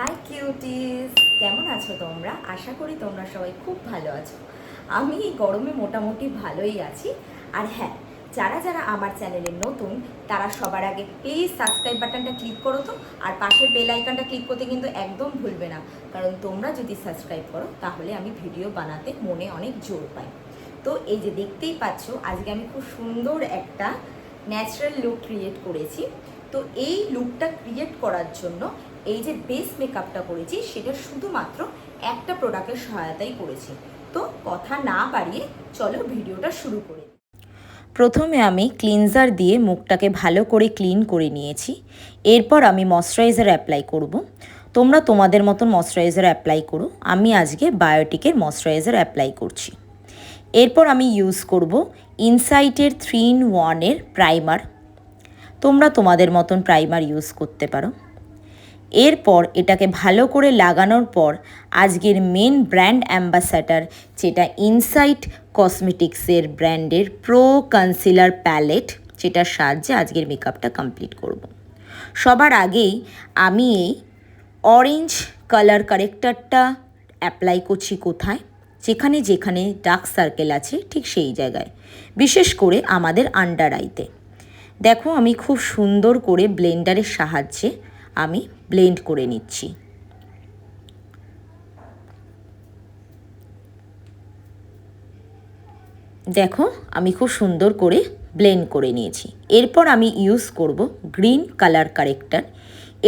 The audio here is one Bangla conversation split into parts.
হাই কিউটিস, কেমন আছো তোমরা? আশা করি তোমরা সবাই খুব ভালো আছো। আমি গরমে মোটামুটি ভালোই আছি। আর হ্যাঁ, যারা যারা আমার চ্যানেলে নতুন তারা সবার আগে প্লিজ সাবস্ক্রাইব বাটনটা ক্লিক করো তো, আর পাশের বেল আইকনটা ক্লিক করতে কিন্তু একদম ভুলবে না, কারণ তোমরা যদি সাবস্ক্রাইব করো তাহলে আমি ভিডিও বানাতে মনে অনেক জোর পাই। তো এই যে দেখতেই পাচ্ছ, আজকে আমি খুব সুন্দর একটা ন্যাচারাল লুক ক্রিয়েট করেছি। তো এই লুকটা ক্রিয়েট করার জন্য এই যে বেস মেকআপটা করেছি সেটা শুধুমাত্র একটা প্রোডাক্টের সহায়তাই করেছি। তো কথা না বাড়িয়ে চলো ভিডিওটা শুরু করি। প্রথমে আমি ক্লিনজার দিয়ে মুখটাকে ভালো করে ক্লিন করে নিয়েছি। এরপর আমি ময়শ্চারাইজার অ্যাপ্লাই করব। তোমরা তোমাদের মতন ময়শ্চারাইজার অ্যাপ্লাই করো। আমি আজকে বায়োটিকের ময়শ্চারাইজার অ্যাপ্লাই করছি। এরপর আমি ইউজ করব ইনসাইটের 3-in-1 প্রাইমার। তোমরা তোমাদের মতন প্রাইমার ইউজ করতে পারো। এরপর এটাকে ভালো করে লাগানোর পর আজকের মেন ব্র্যান্ড অ্যাম্বাসাডার, যেটা ইনসাইট কসমেটিক্সের ব্র্যান্ডের প্রো কনসিলার প্যালেট, যেটার সাহায্যে আজকের মেকআপটা কমপ্লিট করব। সবার আগেই আমি এই অরেঞ্জ কালার কারেক্টারটা অ্যাপ্লাই করছি কোথায়? যেখানে যেখানে ডার্ক সার্কেল আছে ঠিক সেই জায়গায়, বিশেষ করে আমাদের আন্ডার আইতে। দেখো, আমি খুব সুন্দর করে ব্লেন্ডারের সাহায্যে আমি ব্লেন্ড করে নিচ্ছি। দেখো, আমি খুব সুন্দর করে ব্লেন্ড করে নিয়েছি। এরপর আমি ইউজ করব গ্রিন কালার কারেক্টার।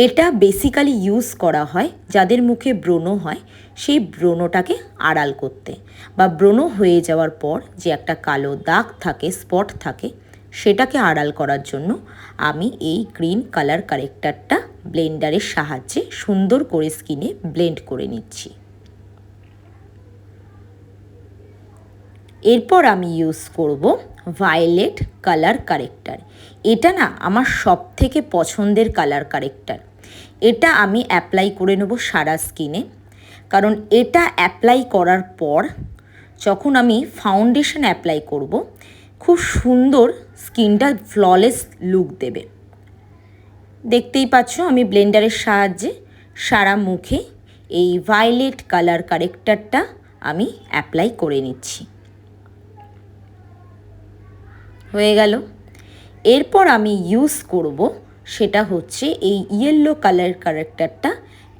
এটা বেসিক্যালি ইউজ করা হয় যাদের মুখে ব্রণ হয় সেই ব্রণটাকে আড়াল করতে, বা ব্রণ হয়ে যাওয়ার পর যে একটা কালো দাগ থাকে, স্পট থাকে, সেটাকে আড়াল করার জন্য আমি এই গ্রিন কালার কারেক্টারটা ব্লেন্ডারের সাহায্যে সুন্দর করে স্কিনে ব্লেন্ড করে নিচ্ছি। এরপর আমি ইউজ করব ভায়োলেট কালার কারেক্টার। এটা না আমার সব থেকে পছন্দের কালার কারেক্টার। এটা আমি অ্যাপ্লাই করে নেব সারা স্কিনে, কারণ এটা অ্যাপ্লাই করার পর যখন আমি ফাউন্ডেশন অ্যাপ্লাই করব, খুব সুন্দর স্কিনটা ফ্ললেস লুক দেবে। দেখতেই পাচ্ছ, আমি ব্লেন্ডারের সাহায্যে সারা মুখে এই ভায়োলেট কালার কারেক্টারটা আমি অ্যাপ্লাই করে নিচ্ছি। হয়ে গেল। এরপর আমি ইউজ করব, সেটা হচ্ছে এই ইয়েলো কালার কারেক্টারটা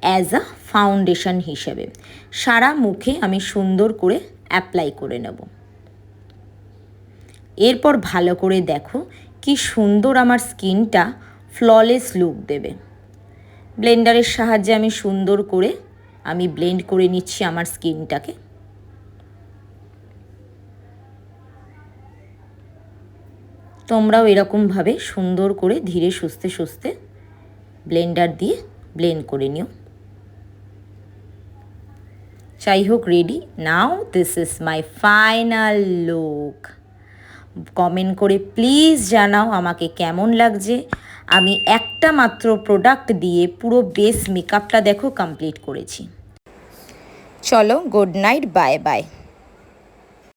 অ্যাজ আ ফাউন্ডেশন হিসেবে সারা মুখে আমি সুন্দর করে অ্যাপ্লাই করে নেব। এরপর ভালো করে দেখো কি সুন্দর আমার স্কিনটা ফ্ললেস লুক দেবে। ব্লেন্ডারের সাহায্যে আমি সুন্দর করে আমি ব্লেন্ড করে নিচ্ছি আমার স্কিনটাকে। তোমরাও এরকমভাবে সুন্দর করে ধীরে সুস্থে সুস্থে ব্লেন্ডার দিয়ে ব্লেন্ড করে নিও। যাই হোক, ready now, this is my final look. Comment করে প্লিজ জানাও আমাকে কেমন লাগছে। আমি একটা মাত্র প্রোডাক্ট দিয়ে পুরো বেস মেকআপটা দেখো কমপ্লিট করেছি। চলো, গুড নাইট, বাই বাই।